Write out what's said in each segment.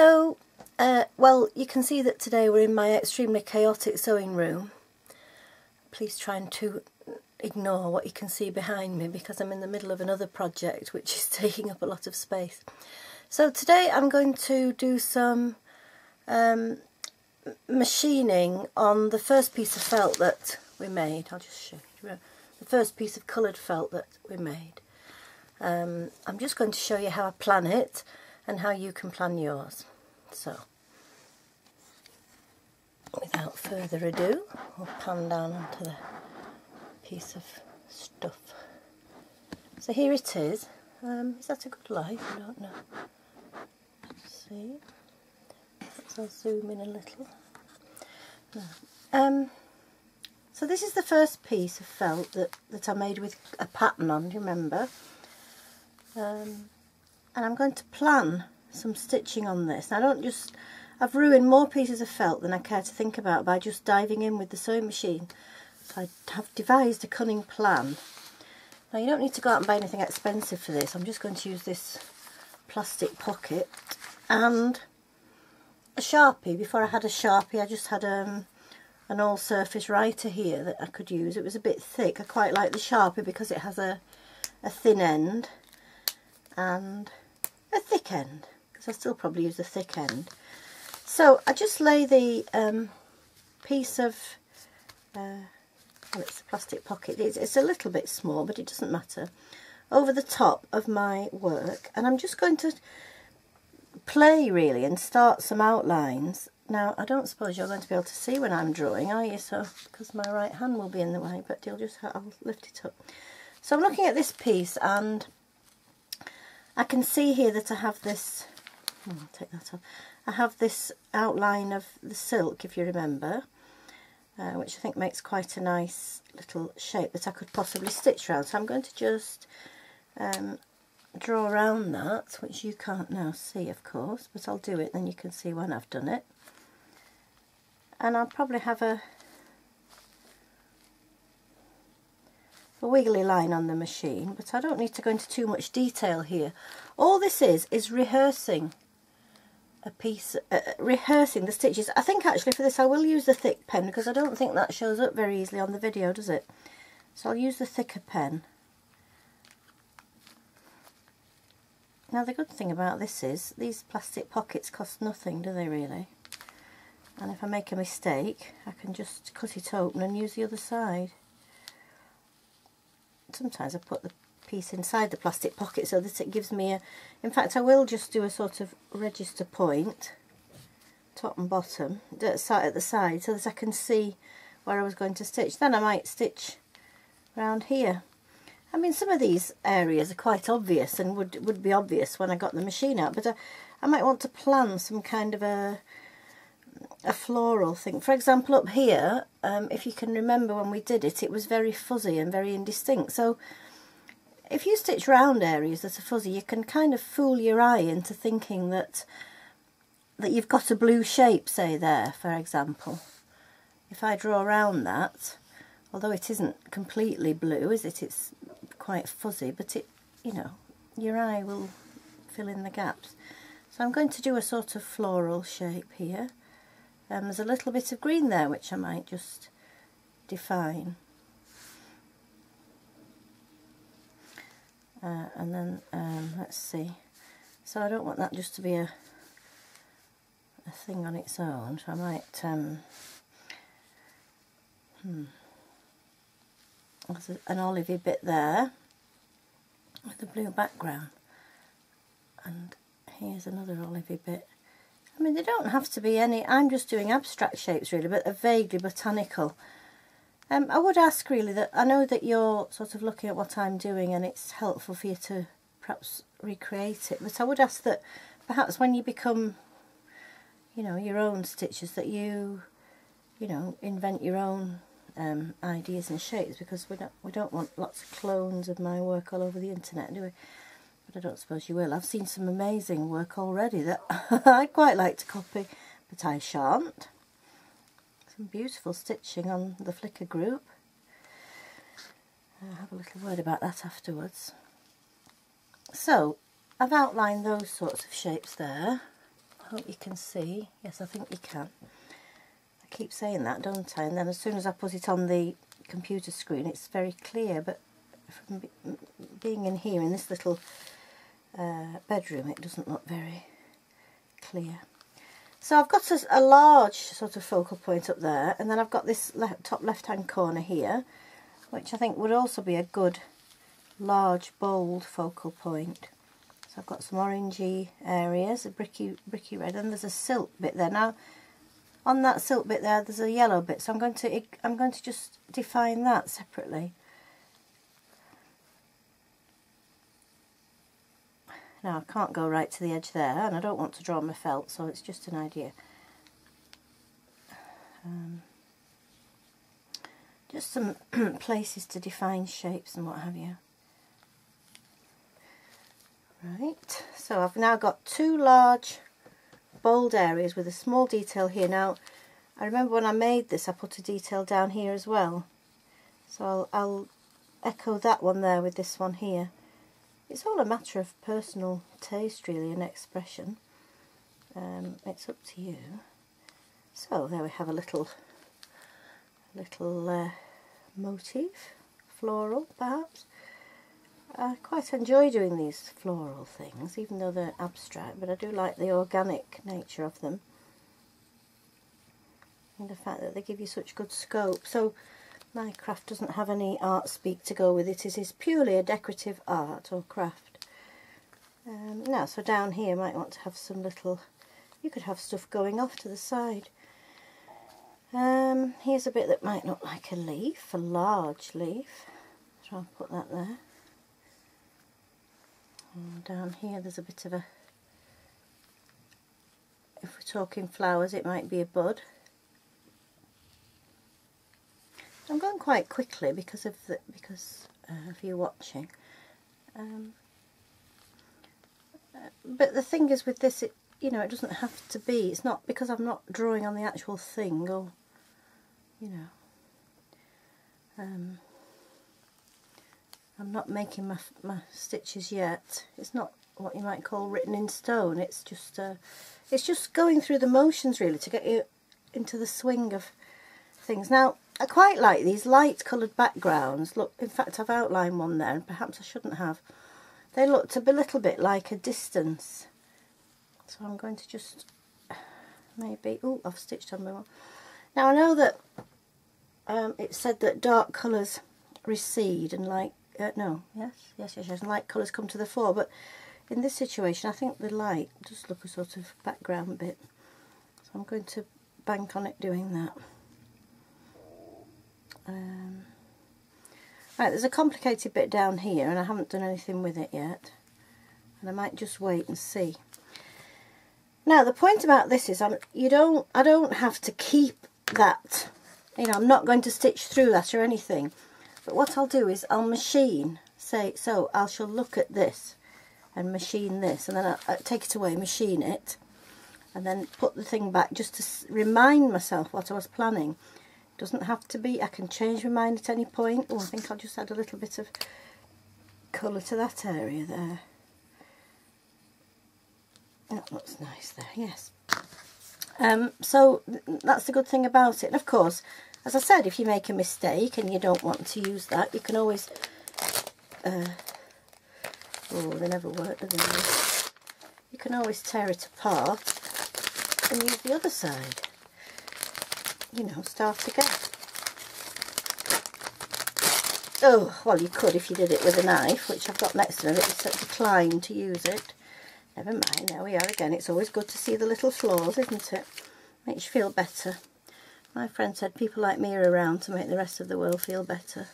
Hello! Well, you can see that today we're in my extremely chaotic sewing room. Please try to ignore what you can see behind me because I'm in the middle of another project which is taking up a lot of space. So today I'm going to do some machining on the first piece of felt that we made. I'll just show you the first piece of coloured felt that we made. I'm just going to show you how I plan it and how you can plan yours. So, without further ado, we'll pan down onto the piece of stuff. So here it is. Is that a good light? I don't know. Let's see. I'll zoom in a little. No. So this is the first piece of felt that I made with a pattern on, do you remember? And I'm going to plan some stitching on this. Now I've ruined more pieces of felt than I care to think about by just diving in with the sewing machine. So I have devised a cunning plan. Now you don't need to go out and buy anything expensive for this. I'm just going to use this plastic pocket and a Sharpie. Before I had a Sharpie I just had an all-surface writer here that I could use. It was a bit thick. I quite like the Sharpie because it has a thin end and a thick end, because I still probably use the thick end. So I just lay the piece of, well, it's a plastic pocket, it's a little bit small but it doesn't matter, over the top of my work, and I'm just going to play really and start some outlines. Now I don't suppose you're going to be able to see when I'm drawing, are you? So because my right hand will be in the way, but I'll lift it up. So I'm looking at this piece and I can see here that I have this, I'll take that off, I have this outline of the silk, if you remember, which I think makes quite a nice little shape that I could possibly stitch around. So I'm going to just draw around that, which you can't now see of course, but I'll do it, then you can see when I've done it. And I'll probably have a wiggly line on the machine, but I don't need to go into too much detail here. All this is rehearsing a piece, rehearsing the stitches. I think actually for this I will use the thick pen because I don't think that shows up very easily on the video, does it? So I'll use the thicker pen. Now the good thing about this is these plastic pockets cost nothing, do they really? And if I make a mistake I can just cut it open and use the other side. Sometimes I put the piece inside the plastic pocket so that it gives me in fact I will just do a sort of register point, top and bottom, at the side, so that I can see where I was going to stitch. Then I might stitch around here. I mean, some of these areas are quite obvious and would be obvious when I got the machine out, but I might want to plan some kind of a floral thing. For example, up here, if you can remember when we did it, it was very fuzzy and very indistinct. So if you stitch round areas that are fuzzy, you can kind of fool your eye into thinking that you've got a blue shape, say there, for example. If I draw around that, although it isn't completely blue, is it? It's quite fuzzy, but it, you know, your eye will fill in the gaps. So I'm going to do a sort of floral shape here. There's a little bit of green there which I might just define. And then, let's see. So I don't want that just to be a thing on its own, so I might, there's an olivey bit there with a blue background. And here's another olivey bit. I mean, they don't have to be any, I'm just doing abstract shapes really, but they're vaguely botanical. I would ask really that, I know that you're sort of looking at what I'm doing and it's helpful for you to perhaps recreate it, but I would ask that perhaps when you become, you know, your own stitchers, that you know, invent your own ideas and shapes, because we don't want lots of clones of my work all over the internet, do we? But I don't suppose you will. I've seen some amazing work already that I'd quite like to copy, but I shan't. Some beautiful stitching on the Flickr group. I'll have a little word about that afterwards. So I've outlined those sorts of shapes there. hope you can see. Yes, I think you can. I keep saying that, don't I? And then as soon as I put it on the computer screen, it's very clear. But from being in here in this little bedroom, it doesn't look very clear. So I've got a large sort of focal point up there, and then I've got this top left-hand corner here, which I think would also be a good large bold focal point. So I've got some orangey areas, a bricky red, and there's a silk bit there. Now on that silk bit there's a yellow bit, so I'm going to just define that separately. Now I can't go right to the edge there, and I don't want to draw my felt, so it's just an idea. Just some places to define shapes and what have you. Right, so I've now got two large bold areas with a small detail here. Now I remember when I made this I put a detail down here as well, so I'll echo that one there with this one here. It's all a matter of personal taste really and expression. It's up to you. So there we have a little motif, floral perhaps. I quite enjoy doing these floral things, even though they're abstract, but I do like the organic nature of them and the fact that they give you such good scope. So my craft doesn't have any art speak to go with it. It is purely a decorative art or craft. Now, so down here you might want to have some little, you could have stuff going off to the side. Here's a bit that might look like a leaf, a large leaf, so I'll put that there. And down here there's a bit of a, if we're talking flowers, it might be a bud. I'm going quite quickly because of you watching. But the thing is with this, it doesn't have to be. It's not because I'm not drawing on the actual thing, or I'm not making my stitches yet. It's not what you might call written in stone. It's just going through the motions really to get you into the swing of things. Now I quite like these light coloured backgrounds. Look, in fact I've outlined one there, and perhaps I shouldn't have. They looked a little bit like a distance. So I'm going to just maybe, oh, I've stitched on my one. Now I know that it said that dark colours recede and light, and light colours come to the fore, but in this situation I think the light does look a sort of background bit. So I'm going to bank on it doing that. Right, there's a complicated bit down here and I haven't done anything with it yet, and I might just wait and see. Now the point about this is I don't have to keep that, I'm not going to stitch through that or anything, but what I'll do is I'll machine, so I shall look at this and machine this, and then I'll take it away, machine it, and then put the thing back just to remind myself what I was planning. Doesn't have to be, I can change my mind at any point. Oh, I think I'll just add a little bit of colour to that area there. That looks nice there, yes. So that's the good thing about it. And of course, as I said, if you make a mistake and you don't want to use that, you can always oh, they never work, do they? You can always tear it apart and use the other side. Start again. Oh, well, you could if you did it with a knife, which I've got next to me, but it's declined to use it. Never mind, there we are again. It's always good to see the little flaws, isn't it? Makes you feel better. My friend said people like me are around to make the rest of the world feel better.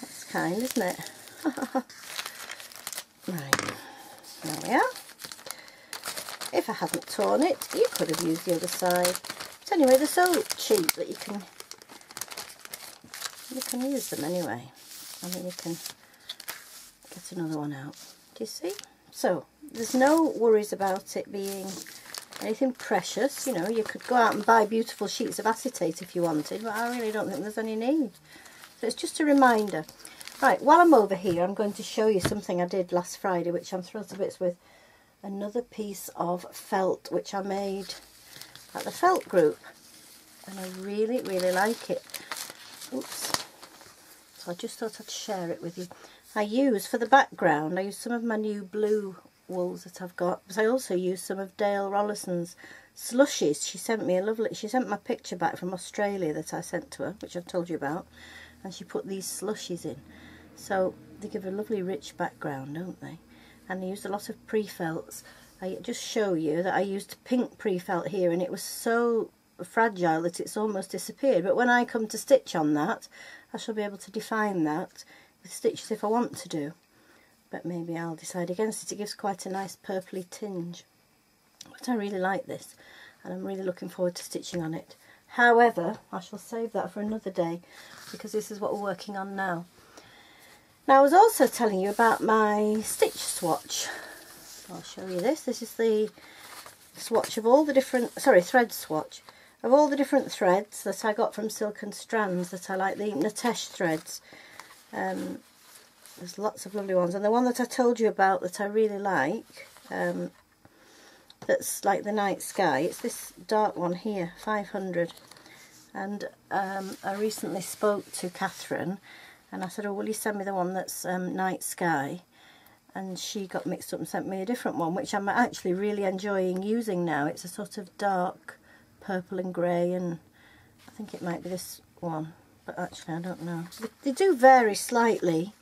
That's kind, isn't it? Right, there we are. If I hadn't torn it, you could have used the other side. But anyway, they're so cheap that you can use them anyway. I mean, you can get another one out. Do you see? So there's no worries about it being anything precious. You could go out and buy beautiful sheets of acetate if you wanted, but I really don't think there's any need. So it's just a reminder. Right, while I'm over here, I'm going to show you something I did last Friday, which I'm thrilled to bits with. another piece of felt which I made at the felt group, and I really like it. Oops. So I just thought I'd share it with you. I use, for the background, I use some of my new blue wools that I've got, but I also use some of Dale Rollison's slushies. She sent me she sent my picture back from Australia that I sent to her, which I've told you about, and she put these slushies in. So they give a lovely rich background, don't they? And I used a lot of pre-felts. I just show you that I used pink pre-felt here, and it was so fragile that it's almost disappeared. But when I come to stitch on that, I shall be able to define that with stitches if I want to do. But maybe I'll decide against it. It gives quite a nice purpley tinge. But I really like this, and I'm really looking forward to stitching on it. However, I shall save that for another day, because this is what we're working on now. Now, I was also telling you about my stitch swatch. I'll show you this. This is the swatch of all the different, thread swatch of all the different threads that I got from Silk and Strands that I like, the Natesh threads. There's lots of lovely ones, and the one that I told you about that I really like, that's like the night sky, it's this dark one here, 500. And I recently spoke to Catherine, and I said, oh, will you send me the one that's night sky? And she got mixed up and sent me a different one, which I'm actually really enjoying using now. It's a sort of dark purple and grey, and I think it might be this one, but actually I don't know. They do vary slightly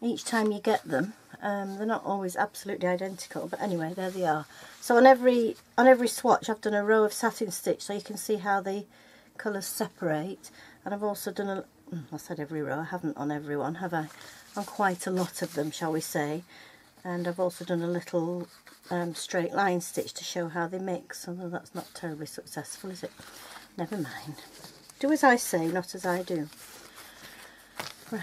each time you get them. They're not always absolutely identical, but anyway, there they are. So on every swatch I've done a row of satin stitch, so you can see how the colours separate. And I've also done I said every row, I haven't on every one, have I? On quite a lot of them, shall we say. And I've also done a little straight line stitch to show how they mix, although that's not terribly successful, is it? Never mind. Do as I say, not as I do. Right.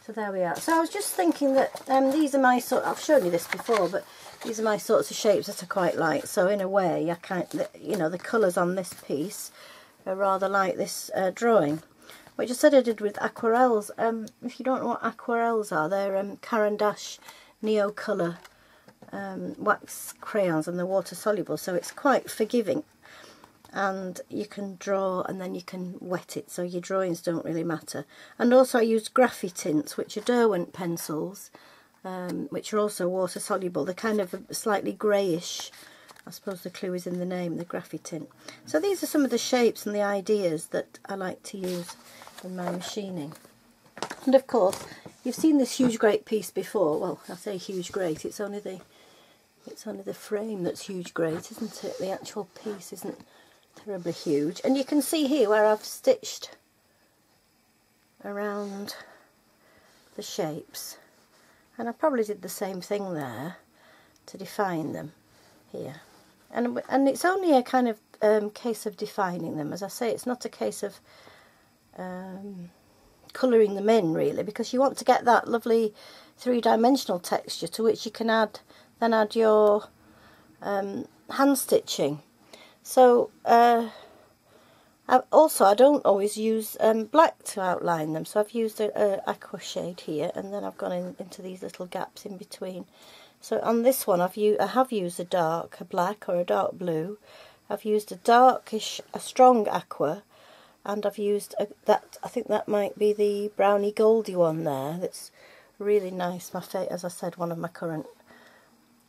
So there we are. So I was just thinking that these are my sort. I've shown you this before, but these are my sorts of shapes that I quite like. So in a way, the colours on this piece are rather like this drawing, which I said I did with aquarelles. If you don't know what aquarelles are, they're Caran d'Ache Neo Colour wax crayons, and they're water soluble, so it's quite forgiving. And you can draw and then you can wet it, so your drawings don't really matter. And also I used Graphitints, which are Derwent pencils, which are also water soluble. They're kind of slightly greyish. I suppose the clue is in the name, the Graphitint. So these are some of the shapes and the ideas that I like to use in my machining. And of course, you've seen this huge great piece before. Well, I say huge great, it's only the frame that's huge great, isn't it? The actual piece isn't terribly huge. And you can see here where I've stitched around the shapes, and I probably did the same thing there to define them here. And it's only a kind of case of defining them. As I say, it's not a case of colouring them in, really, because you want to get that lovely three-dimensional texture to which you can add your hand stitching. So I don't always use black to outline them, so I've used a aqua shade here, and then I've gone into these little gaps in between. So on this one I have used a black or a dark blue. I've used a strong aqua, and I've used I think that might be the browny goldy one there. That's really nice. As I said, one of my current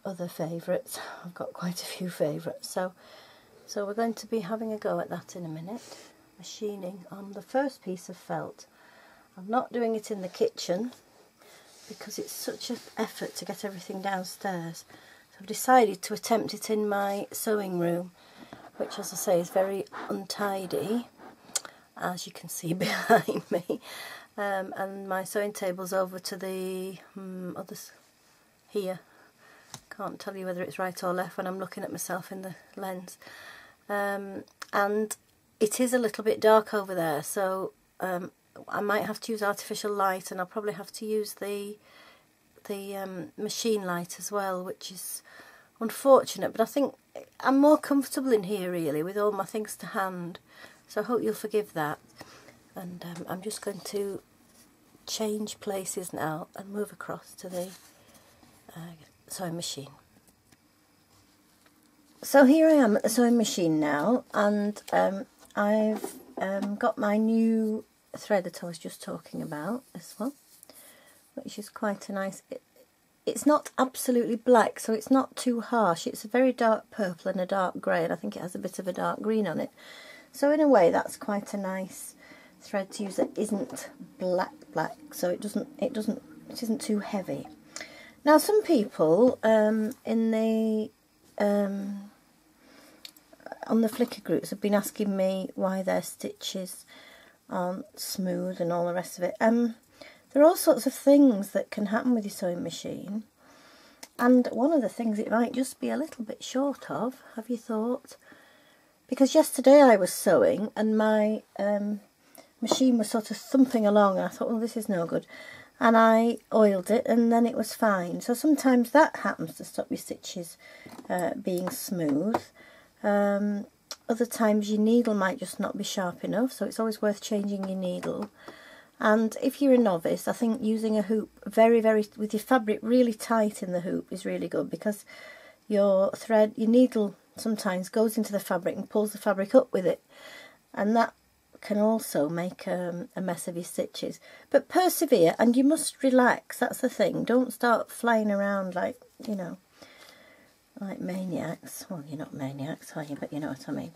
other favourites. I've got quite a few favourites. So we're going to be having a go at that in a minute, machining on the first piece of felt. I'm not doing it in the kitchen because it's such an effort to get everything downstairs. So I've decided to attempt it in my sewing room, which, as I say, is very untidy, as you can see behind me. And my sewing table's over to the others here. Can't tell you whether it's right or left when I'm looking at myself in the lens. And it is a little bit dark over there, so I might have to use artificial light, and I'll probably have to use the machine light as well, which is unfortunate, but I think I'm more comfortable in here really with all my things to hand, so I hope you'll forgive that. And I'm just going to change places now and move across to the sewing machine. So here I am at the sewing machine now, and I've got my new thread that I was just talking about, this one, which is quite a nice, it's not absolutely black, so it's not too harsh. It's a very dark purple and a dark grey, and I think it has a bit of a dark green on it. So in a way that's quite a nice thread to use that isn't black, so it isn't too heavy. Now some people in the on the Flickr groups have been asking me why their stitches aren't smooth and all the rest of it. There are all sorts of things that can happen with your sewing machine, and one of the things it might just be a little bit short of, have you thought? Because yesterday I was sewing and my machine was sort of thumping along, and I thought, well, this is no good, and I oiled it and then it was fine. So sometimes that happens to stop your stitches being smooth. Other times your needle might just not be sharp enough, so it's always worth changing your needle. And if you're a novice, I think using a hoop with your fabric really tight in the hoop is really good, because your needle sometimes goes into the fabric and pulls the fabric up with it, and that can also make a mess of your stitches. But persevere, and you must relax, that's the thing. Don't start flying around like, you know, like maniacs. Well, you're not maniacs, are you? But you know what I mean.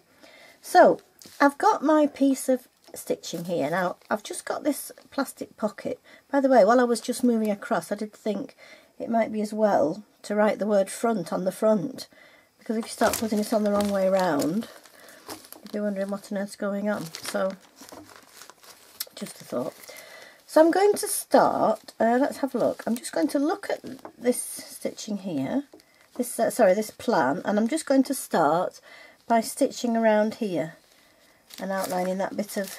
So I've got my piece of stitching here. Now I've just got this plastic pocket. By the way, while I was just moving across, I did think it might be as well to write the word front on the front, because if you start putting it on the wrong way around, you'll be wondering what on earth's going on. So just a thought. So I'm going to start, let's have a look. I'm just going to look at this stitching here, this plan, and I'm just going to start by stitching around here and outlining that bit of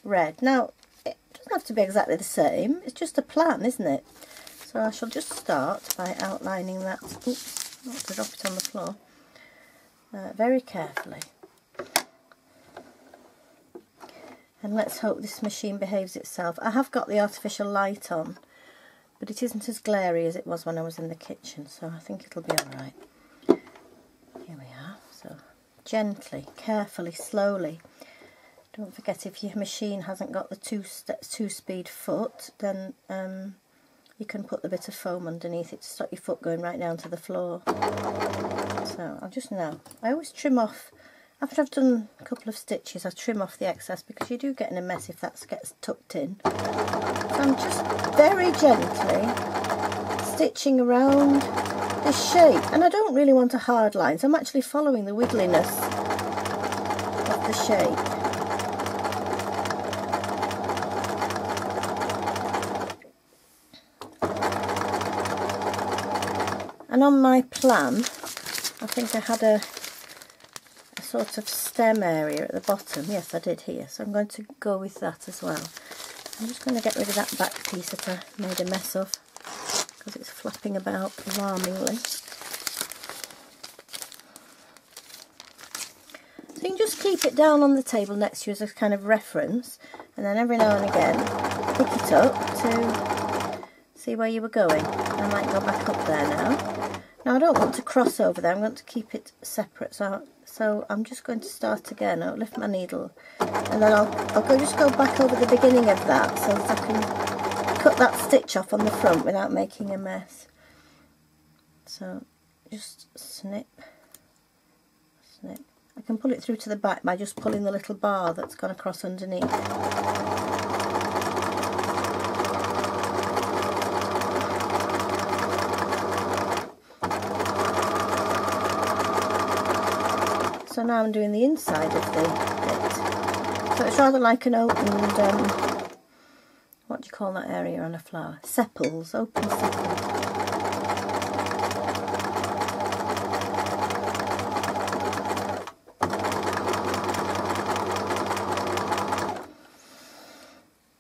red. Now, it doesn't have to be exactly the same, it's just a plan, isn't it? So I shall just start by outlining that. Oops, not to drop it on the floor. Very carefully. And let's hope this machine behaves itself. I have got the artificial light on, but it isn't as glary as it was when I was in the kitchen, so I think it'll be alright. Here we are. So gently, carefully, slowly. Don't forget, if your machine hasn't got the two-speed foot, then you can put the bit of foam underneath it to stop your foot going right down to the floor. So I'll just now, I always trim off, after I've done a couple of stitches, I trim off the excess, because you do get in a mess if that gets tucked in. So I'm just very gently stitching around this shape, and I don't really want a hard line, so I'm actually following the wiggliness of the shape. And on my plan, I think I had a sort of stem area at the bottom. Yes, I did here. So I'm going to go with that as well. I'm just going to get rid of that back piece that I made a mess of, because it's flapping about alarmingly. So you can just keep it down on the table next to you as a kind of reference, and then every now and again pick it up to see where you were going. I might go back up there now. Now I don't want to cross over there, I'm going to keep it separate, so I'm just going to start again. I'll lift my needle, and then I'll just go back over the beginning of that, so that I can cut that stitch off on the front without making a mess. So just snip, snip. I can pull it through to the back by just pulling the little bar that's gone across underneath. So now I'm doing the inside of the bit. So it's rather like an opened, what do you call that area on a flower? Sepals, open sepals.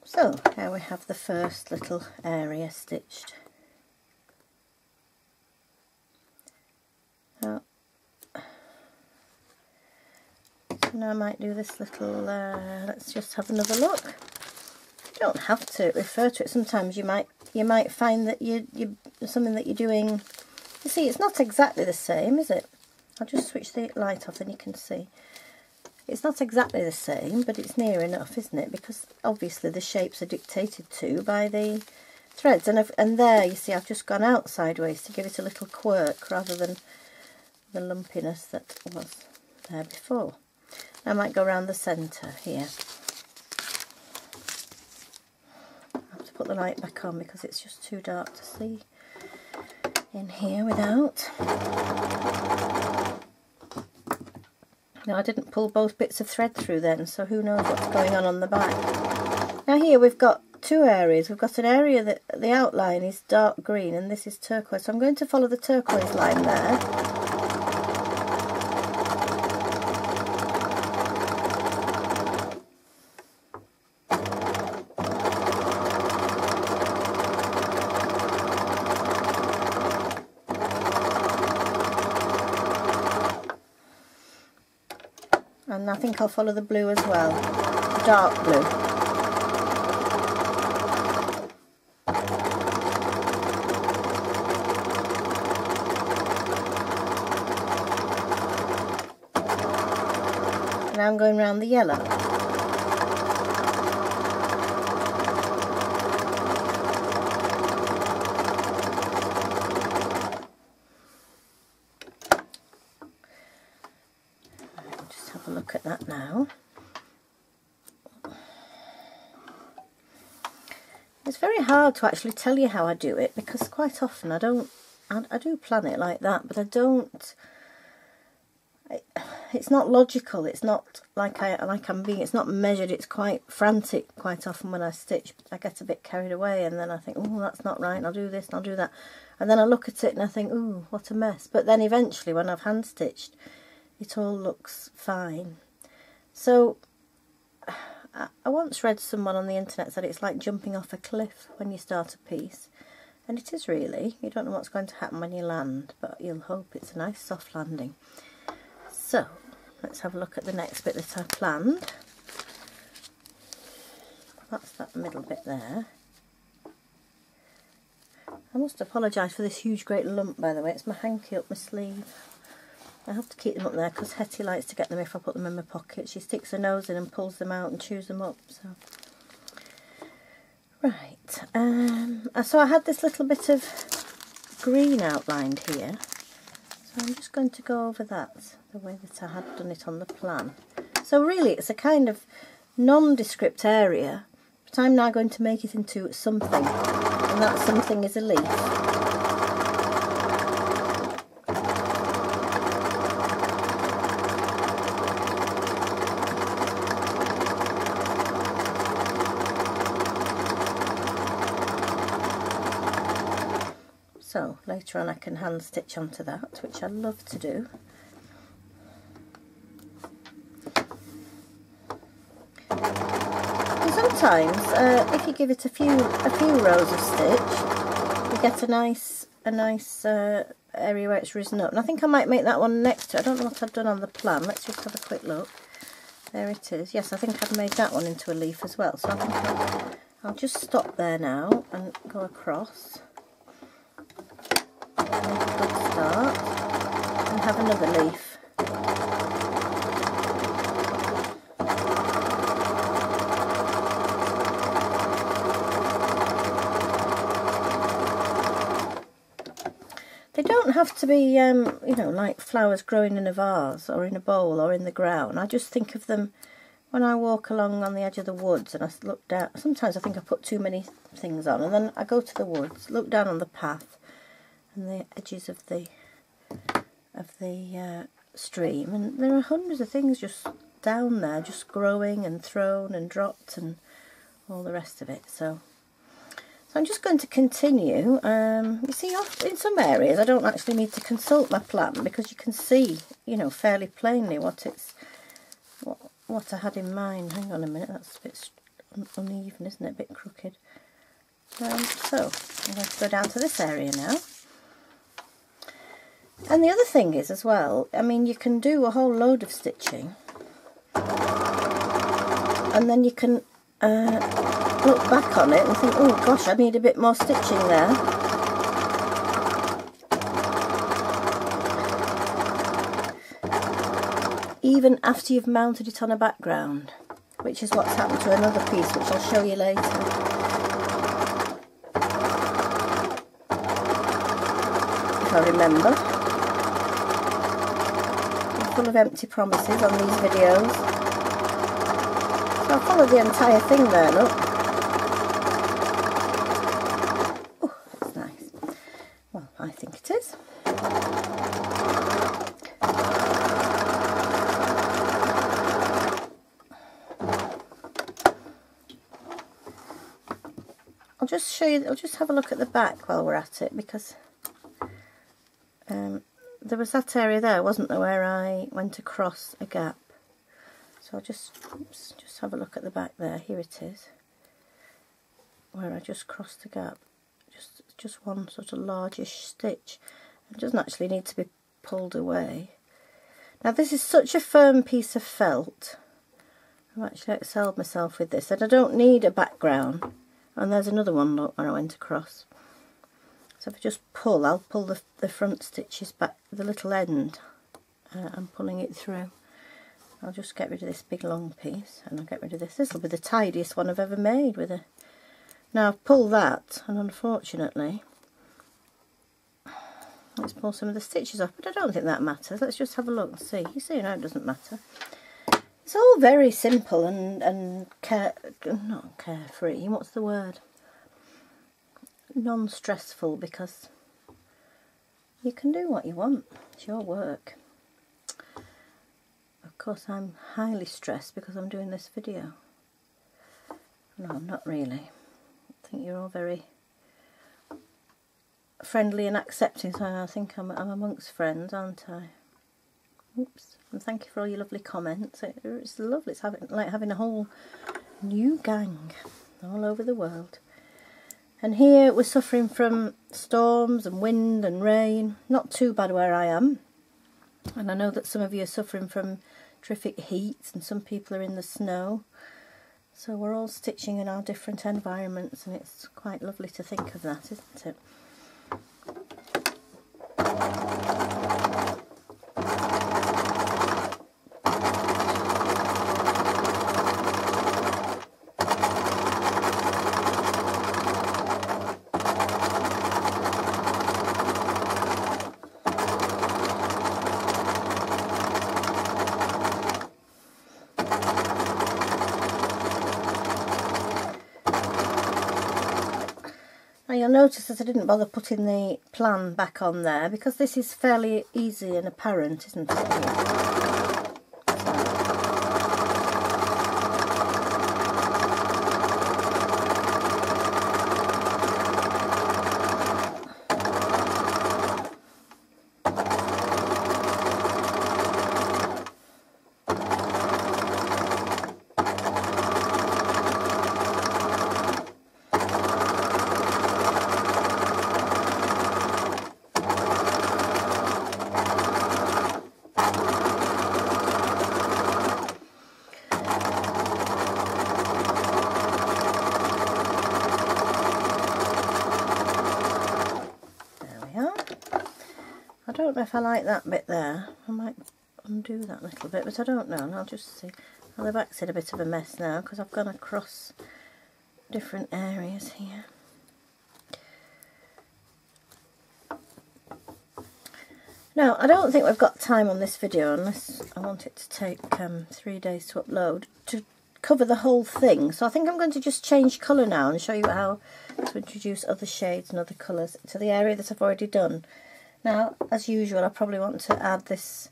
So here we have the first little area stitched. Now I might do this little, let's just have another look. You don't have to refer to it. Sometimes you might find that you something that you're doing You see, it's not exactly the same, is it? I'll just switch the light off and you can see. It's not exactly the same, but it's near enough, isn't it? Because obviously the shapes are dictated to by the threads. And there, you see, I've just gone out sideways to give it a little quirk rather than the lumpiness that was there before. I might go around the centre here. I have to put the light back on because it's just too dark to see in here without. Now, I didn't pull both bits of thread through then, so who knows what's going on the back. Now here we've got two areas. We've got an area that the outline is dark green and this is turquoise. So I'm going to follow the turquoise line there. And I think I'll follow the blue as well, dark blue. Now I'm going round the yellow. Look at that now. It's very hard to actually tell you how I do it because quite often I do plan it like that, but I don't. It's not logical. It's not it's not measured. It's quite frantic. Quite often when I stitch, I get a bit carried away, and then I think, oh, that's not right. I'll do this and I'll do that, and then I look at it and I think, oh, what a mess. But then eventually, when I've hand stitched, it all looks fine. So I once read someone on the internet said it's like jumping off a cliff when you start a piece, and it is really. You don't know what's going to happen when you land, but you'll hope it's a nice soft landing. So let's have a look at the next bit that I planned. That's that middle bit there. I must apologise for this huge great lump, by the way. It's my hanky up my sleeve. I have to keep them up there because Hetty likes to get them if I put them in my pocket. She sticks her nose in and pulls them out and chews them up. So, right. So I had this little bit of green outlined here. So I'm just going to go over that the way that I had done it on the plan. So really it's a kind of nondescript area, but I'm now going to make it into something, and that something is a leaf. So later on I can hand stitch onto that, which I love to do. And sometimes if you give it a few rows of stitch, you get a nice area where it's risen up. And I think I might make that one next to it. I don't know what I've done on the plan. Let's just have a quick look. There it is. Yes, I think I've made that one into a leaf as well. So I think I'll just stop there now and go across. Make a good start and have another leaf. They don't have to be, you know, like flowers growing in a vase or in a bowl or in the ground. I just think of them when I walk along on the edge of the woods and I look down. Sometimes I think I put too many things on, and then I go to the woods, look down on the path and the edges of the stream, and there are hundreds of things just down there, just growing and thrown and dropped and all the rest of it. So I'm just going to continue. You see, in some areas I don't actually need to consult my plan because you can see, you know, fairly plainly what I had in mind. Hang on a minute, that's a bit uneven, isn't it? A bit crooked. So I'm going to go down to this area now. And the other thing is as well, I mean, you can do a whole load of stitching and then you can look back on it and think, oh gosh, I need a bit more stitching there. even after you've mounted it on a background, which is what's happened to another piece, which I'll show you later. If I remember. I'm full of empty promises on these videos. So I'll follow the entire thing there, look. Oh, that's nice. Well, I think it is. I'll just show you, I'll just have a look at the back while we're at it, because there was that area there, wasn't there, where I went across a gap. So I'll just have a look at the back there. Here it is, where I just crossed the gap. Just one sort of largish stitch. It doesn't actually need to be pulled away. Now this is such a firm piece of felt. I've actually excelled myself with this, and I don't need a background. And there's another one, look, where I went across. So if I just pull, I'll pull the front stitches back, the little end. I'm pulling it through. I'll just get rid of this big long piece, and I'll get rid of this. This will be the tidiest one I've ever made with a... Now I've pulled that, and unfortunately, let's pull some of the stitches off, but I don't think that matters. Let's just have a look and see. You see, no, it doesn't matter. It's all very simple and not carefree, what's the word? Non-stressful, because you can do what you want. It's your work. Of course, I'm highly stressed because I'm doing this video. No, I'm not really. I think you're all very friendly and accepting, so I think I'm amongst friends, aren't I? Oops. And thank you for all your lovely comments. It's lovely. It's like having a whole new gang all over the world. And here we're suffering from storms and wind and rain. Not too bad where I am. And I know that some of you are suffering from terrific heat, and some people are in the snow. So we're all stitching in our different environments, and it's quite lovely to think of that, isn't it? You'll notice that I didn't bother putting the plan back on there, because this is fairly easy and apparent, isn't it? I don't know if I like that bit there. I might undo that little bit, but I don't know, and I'll just see. Well, the back's in a bit of a mess now because I've gone across different areas here. Now, I don't think we've got time on this video, unless I want it to take 3 days to upload, to cover the whole thing. So I think I'm going to just change colour now and show you how to introduce other shades and other colours to the area that I've already done. Now, as usual, I probably want to add this,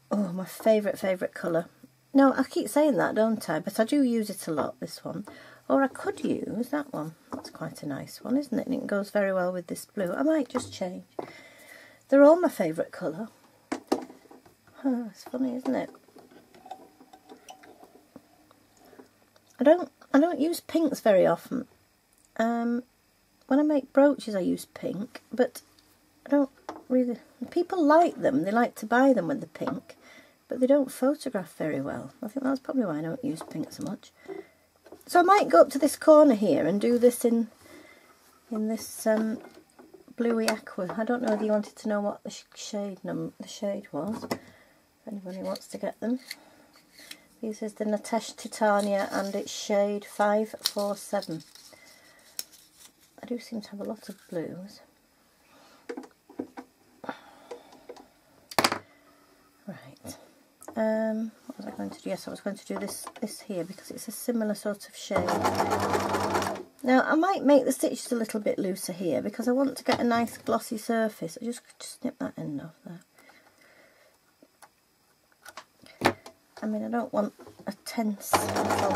oh, my favourite colour. No, I keep saying that, don't I? But I do use it a lot, this one. Or I could use that one. That's quite a nice one, isn't it? And it goes very well with this blue. I might just change. They're all my favourite colour. Oh, it's funny, isn't it? I don't use pinks very often. When I make brooches I use pink, but I don't really... People like them, they like to buy them with the pink, but they don't photograph very well. I think that's probably why I don't use pink so much. So I might go up to this corner here and do this in this bluey aqua. I don't know if you wanted to know what the shade was. if anybody wants to get them. This is the Natesh Titania and it's shade 547. I do seem to have a lot of blues. Right. What was I going to do? Yes, I was going to do this here because it's a similar sort of shade. Now I might make the stitches a little bit looser here because I want to get a nice glossy surface. I just snip that end off there. I mean, I don't want a tense result.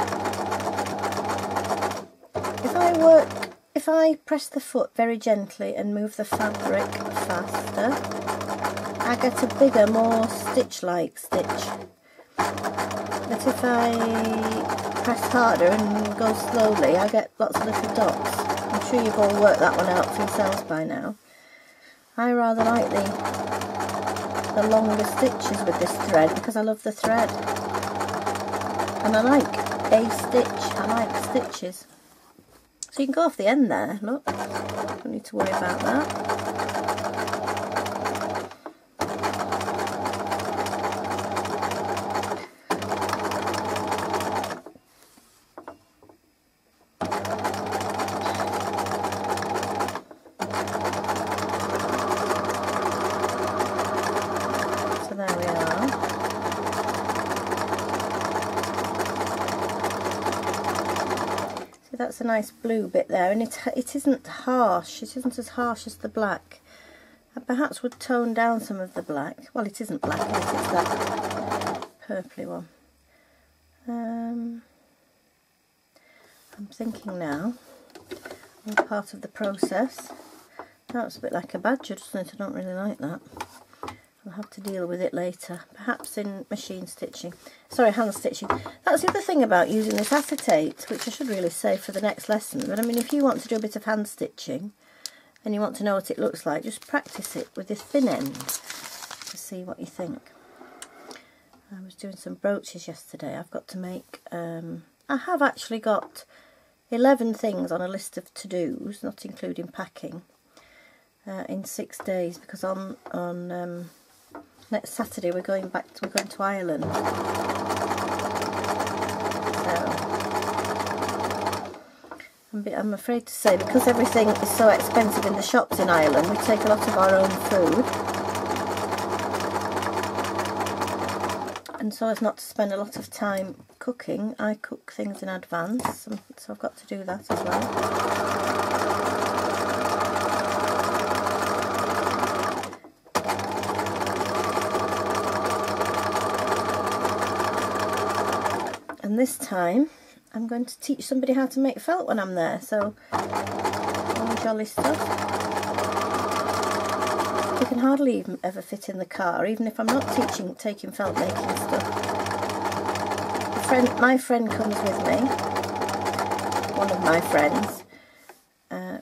If I press the foot very gently and move the fabric faster, I get a bigger, more stitch-like stitch. But if I press harder and go slowly, I get lots of little dots. I'm sure you've all worked that one out for yourselves by now. I rather like the longer stitches with this thread because I love the thread. And I like a stitch, I like stitches. So you can go off the end there, look. Don't need to worry about that. So there we are. That's a nice blue bit there, and it isn't harsh. It isn't as harsh as the black. I perhaps would tone down some of the black. Well, it isn't black, it's that purpley one. I'm thinking now, I'm part of the process. That looks a bit like a badger, doesn't it? I don't really like that. I'll have to deal with it later, perhaps in machine stitching. Sorry, hand stitching. That's the other thing about using this acetate, which I should really say for the next lesson. But I mean, if you want to do a bit of hand stitching and you want to know what it looks like, just practice it with this thin end to see what you think. I was doing some brooches yesterday. I've got to make, I have actually got 11 things on a list of to-dos, not including packing, in 6 days, because on next Saturday we're going to Ireland. So I'm afraid to say, because everything is so expensive in the shops in Ireland, we take a lot of our own food. And so as not to spend a lot of time cooking, I cook things in advance, so I've got to do that as well. And this time I'm going to teach somebody how to make felt when I'm there, so all jolly stuff. You can hardly even ever fit in the car, even if I'm not taking felt making stuff. My friend comes with me, one of my friends,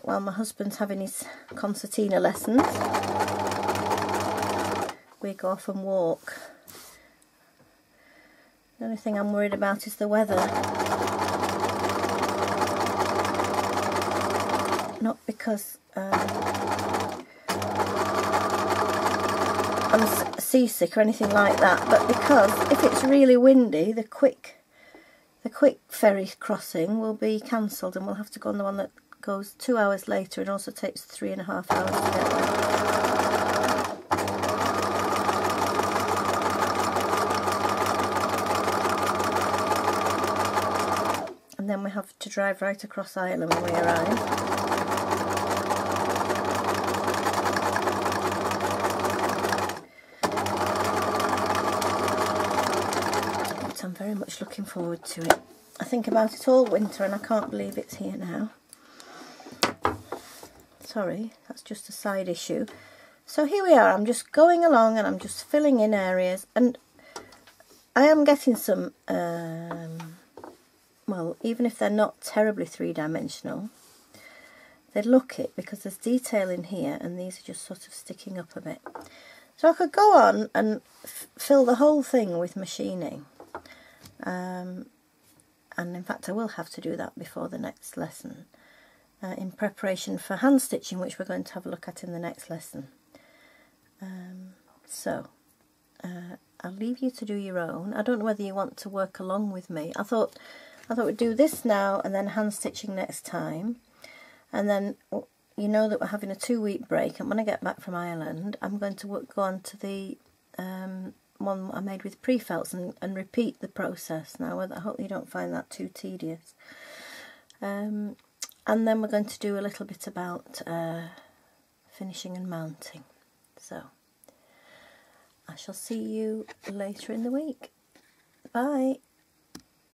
while my husband's having his concertina lessons. We go off and walk. The only thing I'm worried about is the weather. Not because I'm seasick or anything like that, but because if it's really windy, the quick ferry crossing will be cancelled and we'll have to go on the one that goes 2 hours later and also takes 3.5 hours to get there. And then we have to drive right across Ireland when we arrive. But I'm very much looking forward to it. I think about it all winter and I can't believe it's here now. Sorry, that's just a side issue. So here we are, I'm just going along and I'm just filling in areas, and I am getting some well, even if they're not terribly three-dimensional, they look it because there's detail in here and these are just sort of sticking up a bit. So I could go on and fill the whole thing with machining. And in fact I will have to do that before the next lesson, in preparation for hand stitching, which we're going to have a look at in the next lesson. I'll leave you to do your own. I don't know whether you want to work along with me. I thought we'd do this now and then hand stitching next time. And then, you know that we're having a 2-week break, and when I get back from Ireland, I'm going to go on to the one I made with pre-felts and repeat the process now. I hope you don't find that too tedious. And then we're going to do a little bit about finishing and mounting. So, I shall see you later in the week. Bye.